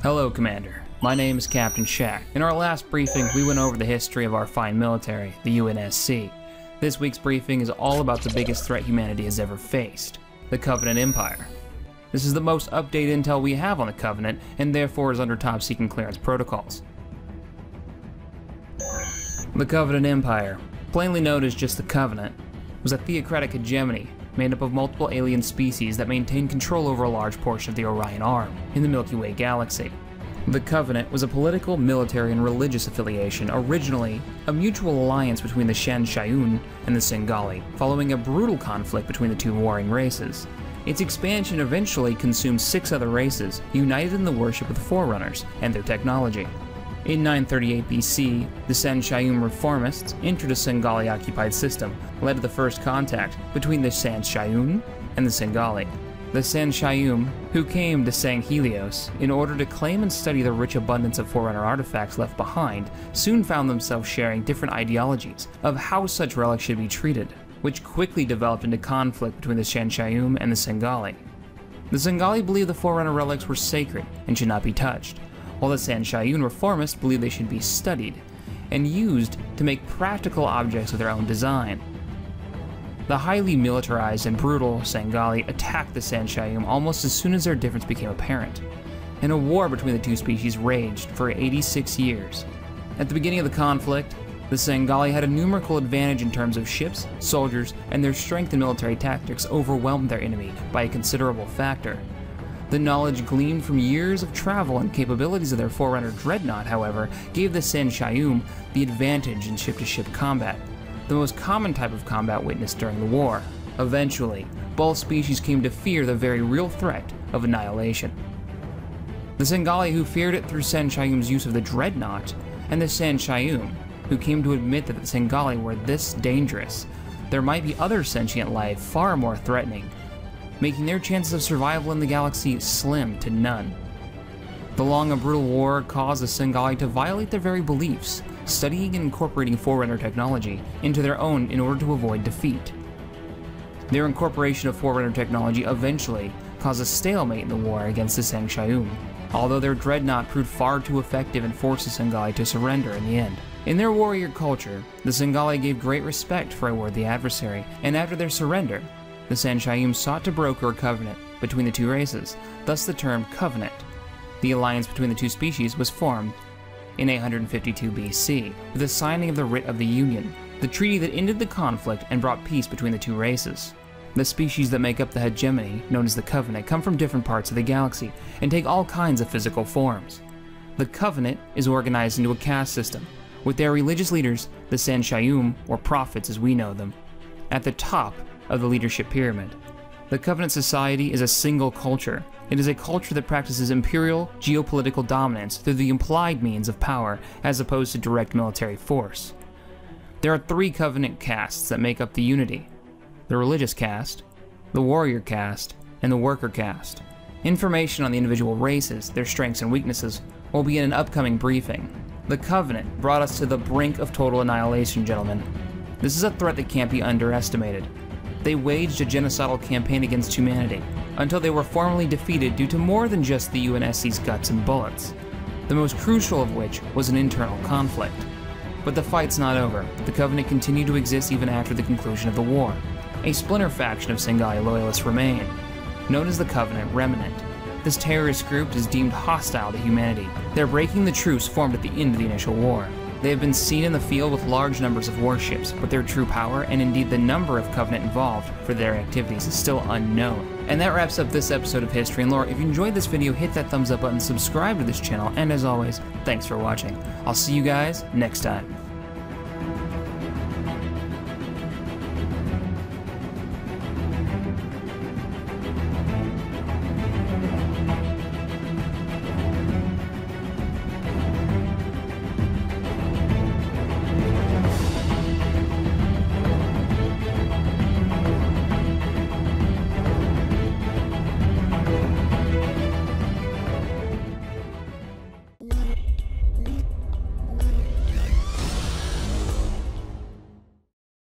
Hello, Commander. My name is Captain Shack. In our last briefing, we went over the history of our fine military, the UNSC. This week's briefing is all about the biggest threat humanity has ever faced, the Covenant Empire. This is the most updated intel we have on the Covenant, and therefore is under top secret clearance protocols. The Covenant Empire, plainly known as just the Covenant, was a theocratic hegemony made up of multiple alien species that maintained control over a large portion of the Orion Arm in the Milky Way galaxy. The Covenant was a political, military, and religious affiliation, originally a mutual alliance between the Shan-Shayun and the Singali, following a brutal conflict between the two warring races. Its expansion eventually consumed 6 other races, united in the worship of the Forerunners and their technology. In 938 BC, the Shan-Shayun reformists entered a Singali-occupied system, led to the first contact between the Shan-Shayun and the Singali. The Shan-Shayun, who came to Sang Helios in order to claim and study the rich abundance of Forerunner artifacts left behind, soon found themselves sharing different ideologies of how such relics should be treated, which quickly developed into conflict between the Shan-Shayun and the Singali. The Singali believed the Forerunner relics were sacred and should not be touched, while the Shan-Shayun reformists believed they should be studied and used to make practical objects of their own design. The highly militarized and brutal Singali attacked the Shan-Shayun almost as soon as their difference became apparent, and a war between the two species raged for 86 years. At the beginning of the conflict, the Singali had a numerical advantage in terms of ships, soldiers, and their strength in military tactics overwhelmed their enemy by a considerable factor. The knowledge gleaned from years of travel and capabilities of their Forerunner dreadnought, however, gave the Shan-Shayun the advantage in ship-to-ship combat, the most common type of combat witnessed during the war. Eventually, both species came to fear the very real threat of annihilation. The Singali, who feared it through Shan-Shayun's use of the dreadnought, and the Shan-Shayun, who came to admit that the Singali were this dangerous, there might be other sentient life far more threatening, making their chances of survival in the galaxy slim to none. The long and brutal war caused the Singali to violate their very beliefs, studying and incorporating Forerunner technology into their own in order to avoid defeat. Their incorporation of Forerunner technology eventually caused a stalemate in the war against the Shan-Shayun, although their dreadnought proved far too effective and forced the Singali to surrender in the end. In their warrior culture, the Singali gave great respect for a worthy adversary, and after their surrender, the Shan-Shayun sought to broker a covenant between the two races, thus the term Covenant. The alliance between the two species was formed in 852 BC, with the signing of the Writ of the Union, the treaty that ended the conflict and brought peace between the two races. The species that make up the hegemony, known as the Covenant, come from different parts of the galaxy and take all kinds of physical forms. The Covenant is organized into a caste system, with their religious leaders, the Shan-Shayun, or prophets as we know them, at the top of the leadership pyramid. The Covenant society is a single culture. It is a culture that practices imperial geopolitical dominance through the implied means of power as opposed to direct military force. There are 3 Covenant castes that make up the unity: the religious caste, the warrior caste, and the worker caste. Information on the individual races, their strengths and weaknesses, will be in an upcoming briefing. The Covenant brought us to the brink of total annihilation, gentlemen. This is a threat that can't be underestimated. They waged a genocidal campaign against humanity, until they were formally defeated due to more than just the UNSC's guts and bullets, the most crucial of which was an internal conflict. But the fight's not over. The Covenant continued to exist even after the conclusion of the war. A splinter faction of Singali loyalists remain, known as the Covenant Remnant. This terrorist group is deemed hostile to humanity. They're breaking the truce formed at the end of the initial war. They have been seen in the field with large numbers of warships, but their true power, and indeed the number of Covenant involved for their activities, is still unknown. And that wraps up this episode of History and Lore. If you enjoyed this video, hit that thumbs up button, subscribe to this channel, and as always, thanks for watching. I'll see you guys next time.